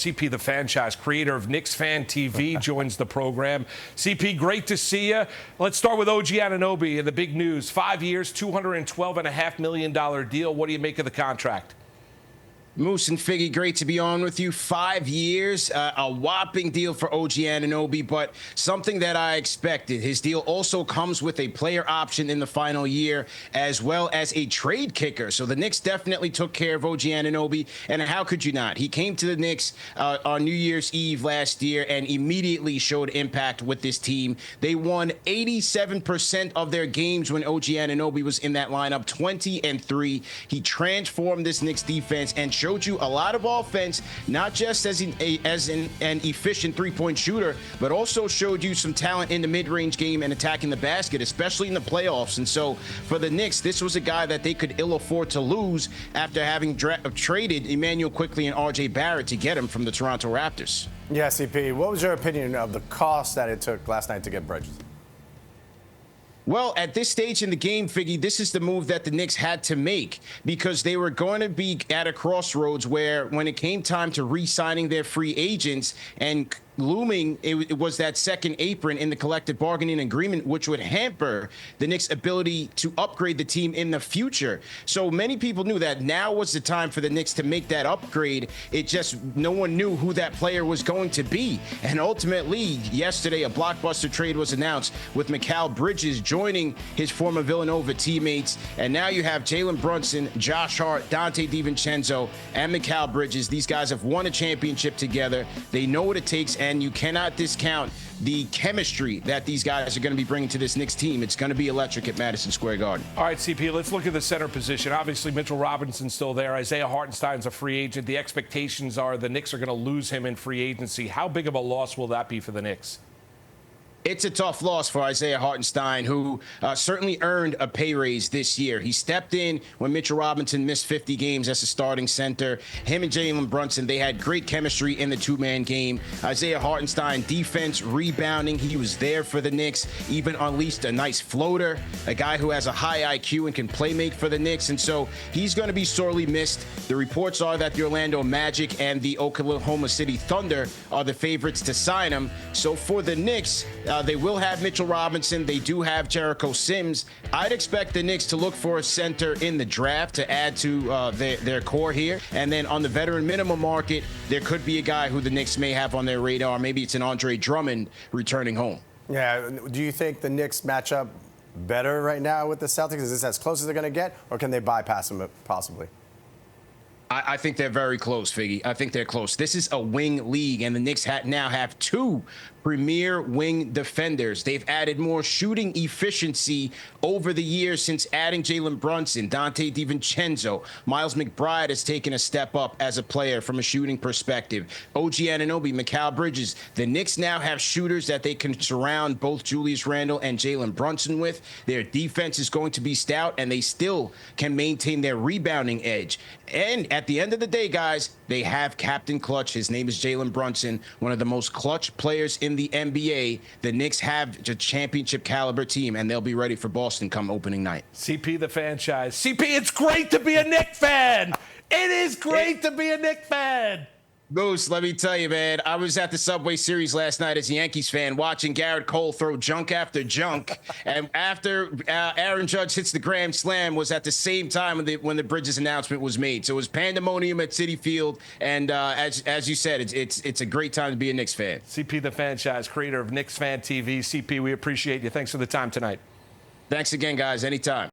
CP the Fanchise, creator of Knicks Fan TV, joins the program. CP, great to see you. Let's start with OG Anunoby and the big news. 5 years, $212.5 million deal. What do you make of the contract? Moose and Figgy, great to be on with you. 5 years, a whopping deal for OG Anunoby, but something that I expected. His deal also comes with a player option in the final year, as well as a trade kicker. So the Knicks definitely took care of OG Anunoby, and how could you not? He came to the Knicks on New Year's Eve last year and immediately showed impact with this team. They won 87% of their games when OG Anunoby was in that lineup, 20-3. He transformed this Knicks defense and showed you a lot of offense, not just as an efficient three-point shooter, but also showed you some talent in the mid-range game and attacking the basket, especially in the playoffs. And so for the Knicks, this was a guy that they could ill afford to lose after having traded Emmanuel Quickley and RJ Barrett to get him from the Toronto Raptors. Yeah, CP, what was your opinion of the cost that it took last night to get Bridges? Well, at this stage in the game, Figgy, this is the move that the Knicks had to make because they were going to be at a crossroads where when it came time to re-signing their free agents and looming, it was that second apron in the collective bargaining agreement, which would hamper the Knicks' ability to upgrade the team in the future. So many people knew that now was the time for the Knicks to make that upgrade. It just, no one knew who that player was going to be. And ultimately, yesterday, a blockbuster trade was announced with Mikal Bridges joining his former Villanova teammates. And now you have Jalen Brunson, Josh Hart, Dante DiVincenzo, and Mikal Bridges. These guys have won a championship together. They know what it takes, and you cannot discount the chemistry that these guys are going to be bringing to this Knicks team. It's going to be electric at Madison Square Garden. All right, CP, let's look at the center position. Obviously, Mitchell Robinson's still there. Isaiah Hartenstein's a free agent. The expectations are the Knicks are going to lose him in free agency. How big of a loss will that be for the Knicks? It's a tough loss for Isaiah Hartenstein, who certainly earned a pay raise this year. He stepped in when Mitchell Robinson missed 50 games as a starting center. Him and Jalen Brunson, they had great chemistry in the two-man game. Isaiah Hartenstein, defense, rebounding. He was there for the Knicks, even unleashed a nice floater, a guy who has a high IQ and can play make for the Knicks. And so he's going to be sorely missed. The reports are that the Orlando Magic and the Oklahoma City Thunder are the favorites to sign him. So for the Knicks, they will have Mitchell Robinson. They do have Jericho Sims. I'd expect the Knicks to look for a center in the draft to add to their core here. And then on the veteran minimum market, there could be a guy who the Knicks may have on their radar. Maybe it's an Andre Drummond returning home. Yeah. Do you think the Knicks match up better right now with the Celtics? Is this as close as they're going to get, or can they bypass them possibly? I think they're very close, Figgy. I think they're close. This is a wing league, and the Knicks now have two premier wing defenders. They've added more shooting efficiency over the years since adding Jalen Brunson, Dante DiVincenzo. Miles McBride has taken a step up as a player from a shooting perspective. OG Anunoby, Mikal Bridges. The Knicks now have shooters that they can surround both Julius Randle and Jalen Brunson with. Their defense is going to be stout, and they still can maintain their rebounding edge. And at the end of the day, guys, they have Captain Clutch. His name is Jalen Brunson, one of the most clutch players in the NBA. The Knicks have a championship caliber team, and they'll be ready for Boston come opening night. CP the Fanchise. CP, it's great to be a Knicks fan. It is great to be a Knicks fan. Moose, let me tell you, man, I was at the Subway Series last night as a Yankees fan watching Garrett Cole throw junk after junk. And after Aaron Judge hits the grand slam was at the same time when the Bridges announcement was made. So it was pandemonium at Citi Field. And as you said, it's a great time to be a Knicks fan. CP the Fanchise, creator of Knicks Fan TV. CP, we appreciate you. Thanks for the time tonight. Thanks again, guys. Anytime.